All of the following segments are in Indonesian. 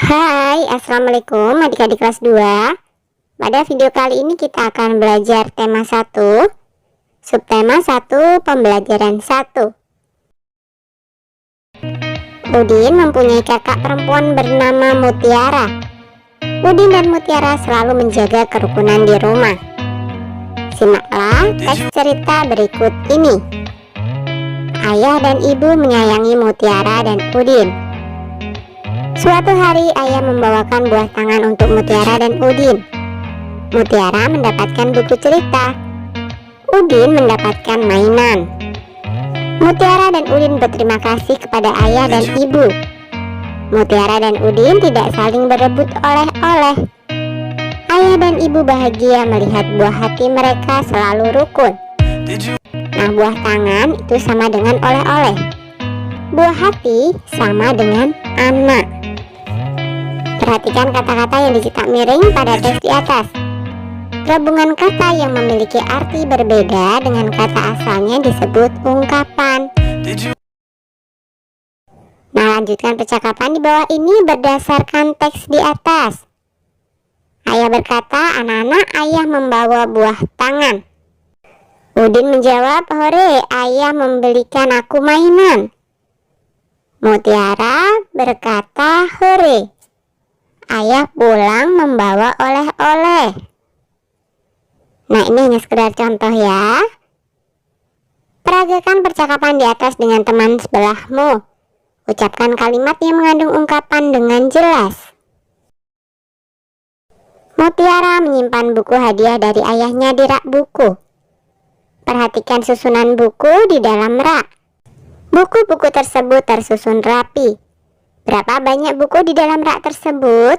Hai, Assalamualaikum adik-adik kelas 2. Pada video kali ini kita akan belajar tema 1, subtema 1, pembelajaran 1. Udin mempunyai kakak perempuan bernama Mutiara. Udin dan Mutiara selalu menjaga kerukunan di rumah. Simaklah teks cerita berikut ini. Ayah dan ibu menyayangi Mutiara dan Udin. Suatu hari ayah membawakan buah tangan untuk Mutiara dan Udin. Mutiara mendapatkan buku cerita. Udin mendapatkan mainan. Mutiara dan Udin berterima kasih kepada ayah dan ibu. Mutiara dan Udin tidak saling berebut oleh-oleh. Ayah dan ibu bahagia melihat buah hati mereka selalu rukun. Nah, buah tangan itu sama dengan oleh-oleh. Buah hati sama dengan anak. Perhatikan kata-kata yang dicetak miring pada teks di atas. Gabungan kata yang memiliki arti berbeda dengan kata asalnya disebut ungkapan. Nah, lanjutkan percakapan di bawah ini berdasarkan teks di atas. Ayah berkata, "Anak-anak, ayah membawa buah tangan." Udin menjawab, "Hore, ayah membelikan aku mainan." Mutiara berkata, "Hore, ayah pulang membawa oleh-oleh." Nah, ini hanya sekedar contoh ya. Peragakan percakapan di atas dengan teman sebelahmu. Ucapkan kalimat yang mengandung ungkapan dengan jelas. Mutiara menyimpan buku hadiah dari ayahnya di rak buku. Perhatikan susunan buku di dalam rak. Buku-buku tersebut tersusun rapi. Berapa banyak buku di dalam rak tersebut?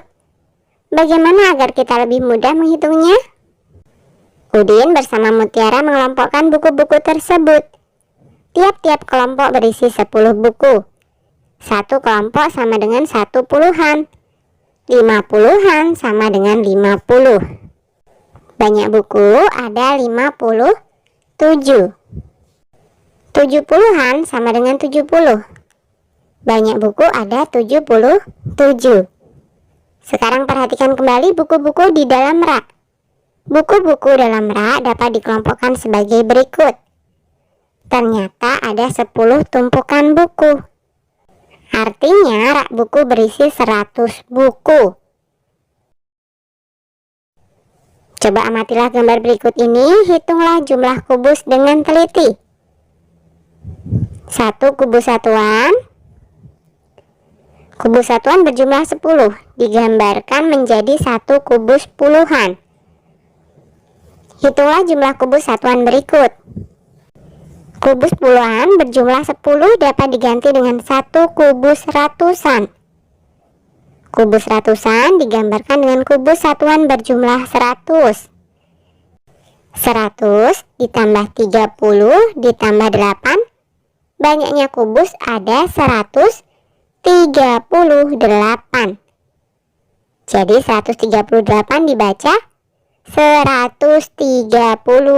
Bagaimana agar kita lebih mudah menghitungnya? Udin bersama Mutiara mengelompokkan buku-buku tersebut. Tiap-tiap kelompok berisi 10 buku. Satu kelompok sama dengan 1 puluhan. 5 puluhan sama dengan 50. Banyak buku ada 57. 7 puluhan sama dengan 70. Banyak buku ada 77. Sekarang perhatikan kembali buku-buku di dalam rak. Buku-buku dalam rak dapat dikelompokkan sebagai berikut. Ternyata ada 10 tumpukan buku. Artinya rak buku berisi 100 buku. Coba amatilah gambar berikut ini. Hitunglah jumlah kubus dengan teliti. 1 kubus satuan. Kubus satuan berjumlah 10, digambarkan menjadi 1 kubus puluhan. Hitunglah jumlah kubus satuan berikut. Kubus puluhan berjumlah 10 dapat diganti dengan 1 kubus ratusan. Kubus ratusan digambarkan dengan kubus satuan berjumlah 100. 100 ditambah 30 ditambah 8. Banyaknya kubus ada 138. Jadi 138 dibaca 138.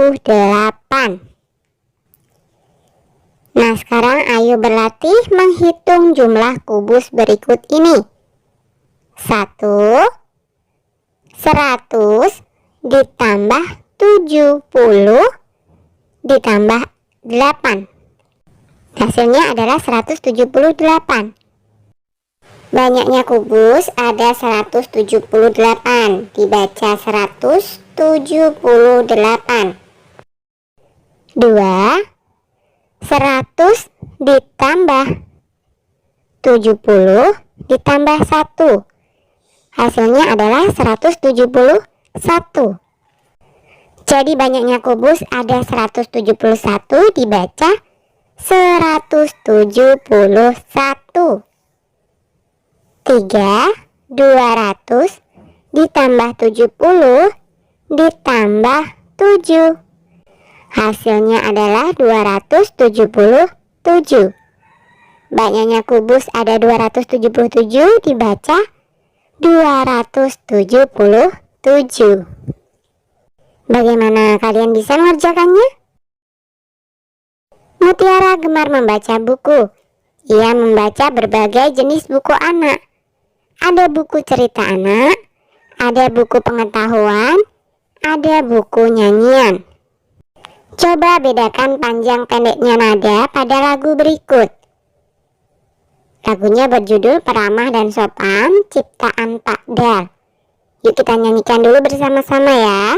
Nah, sekarang ayo berlatih menghitung jumlah kubus berikut ini. 1, 100 ditambah 70 ditambah 8. Hasilnya adalah 178. Banyaknya kubus ada 178, dibaca 178. 2, 100 ditambah 70 ditambah 1. Hasilnya adalah 171. Jadi banyaknya kubus ada 171, dibaca 171. 3, 200 ditambah 70 ditambah 7. Hasilnya adalah 277. Banyaknya kubus ada 277, dibaca 277. Bagaimana kalian bisa mengerjakannya? Mutiara gemar membaca buku. Ia membaca berbagai jenis buku anak. Ada buku cerita anak, ada buku pengetahuan, ada buku nyanyian. Coba bedakan panjang pendeknya nada pada lagu berikut. Lagunya berjudul Peramah dan Sopan, ciptaan Pak Dal. Yuk kita nyanyikan dulu bersama-sama ya.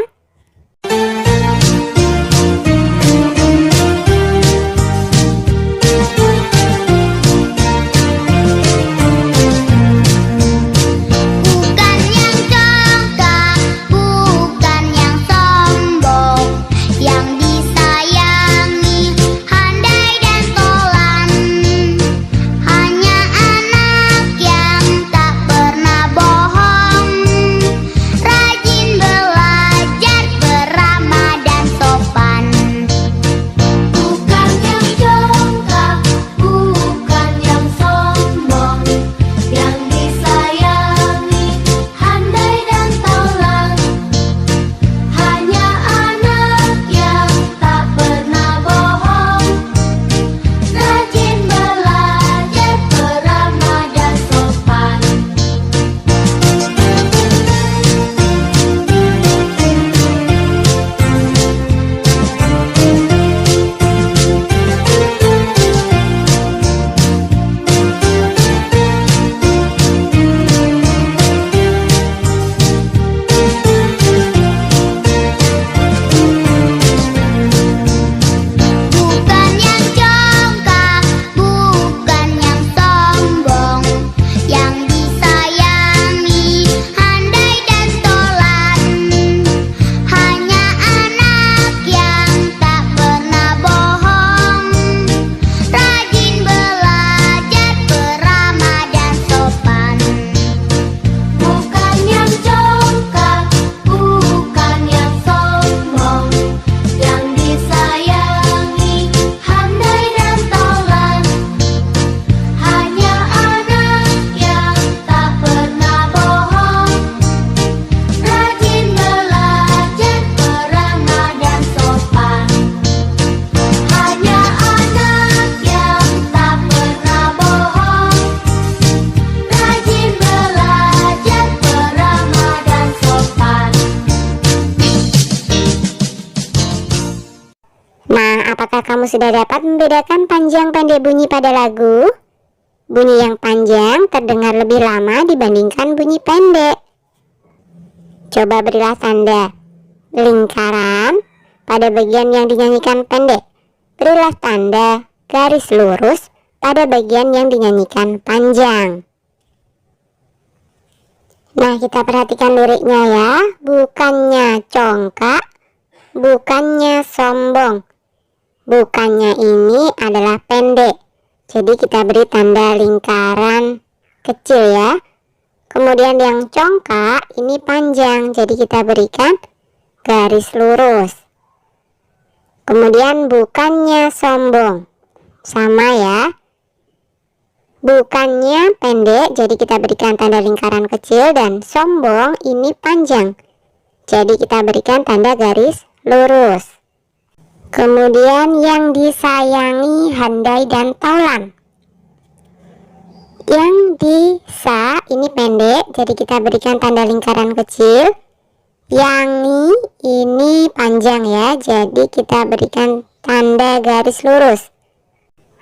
Apakah kamu sudah dapat membedakan panjang pendek bunyi pada lagu? Bunyi yang panjang terdengar lebih lama dibandingkan bunyi pendek. Coba berilah tanda lingkaran pada bagian yang dinyanyikan pendek. Berilah tanda garis lurus pada bagian yang dinyanyikan panjang. Nah, kita perhatikan liriknya ya. Bukannya congkak, bukannya sombong. Bukannya ini adalah pendek, jadi kita beri tanda lingkaran kecil ya. Kemudian yang congkak ini panjang, jadi kita berikan garis lurus. Kemudian bukannya sombong, sama ya. Bukannya pendek, jadi kita berikan tanda lingkaran kecil. Dan sombong ini panjang, jadi kita berikan tanda garis lurus. Kemudian yang disayangi handai dan taulan. Yang disa ini pendek, jadi kita berikan tanda lingkaran kecil. Yangi ini panjang ya, jadi kita berikan tanda garis lurus.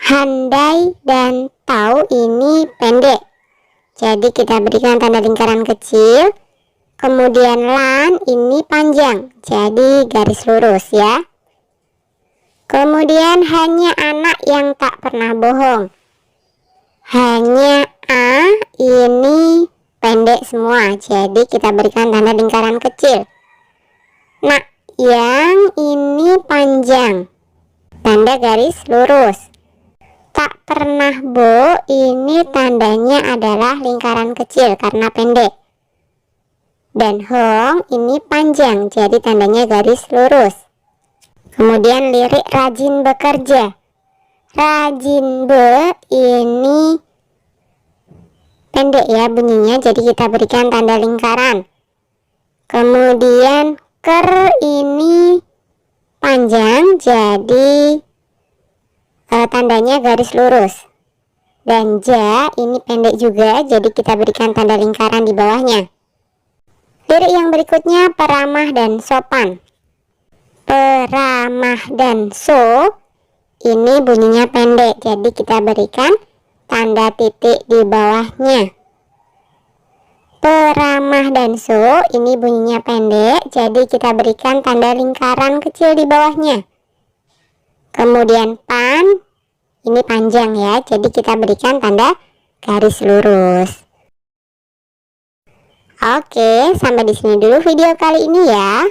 Handai dan tau ini pendek, jadi kita berikan tanda lingkaran kecil. Kemudian lan ini panjang, jadi garis lurus ya. Kemudian hanya anak yang tak pernah bohong. Hanya a ini pendek semua, jadi kita berikan tanda lingkaran kecil. Nah, yang ini panjang, tanda garis lurus. Tak pernah bo ini tandanya adalah lingkaran kecil karena pendek. Dan hong ini panjang, jadi tandanya garis lurus. Kemudian lirik rajin bekerja. Rajin be ini pendek ya bunyinya, jadi kita berikan tanda lingkaran. Kemudian ker ini panjang, jadi tandanya garis lurus. Dan ja ini pendek juga, jadi kita berikan tanda lingkaran di bawahnya. Lirik yang berikutnya peramah dan sopan. Peramah dan so ini bunyinya pendek, jadi kita berikan tanda titik di bawahnya. Peramah dan so ini bunyinya pendek, jadi kita berikan tanda lingkaran kecil di bawahnya. Kemudian pan ini panjang ya, jadi kita berikan tanda garis lurus. Oke, sampai di sini dulu video kali ini ya.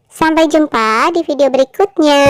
Sampai jumpa di video berikutnya.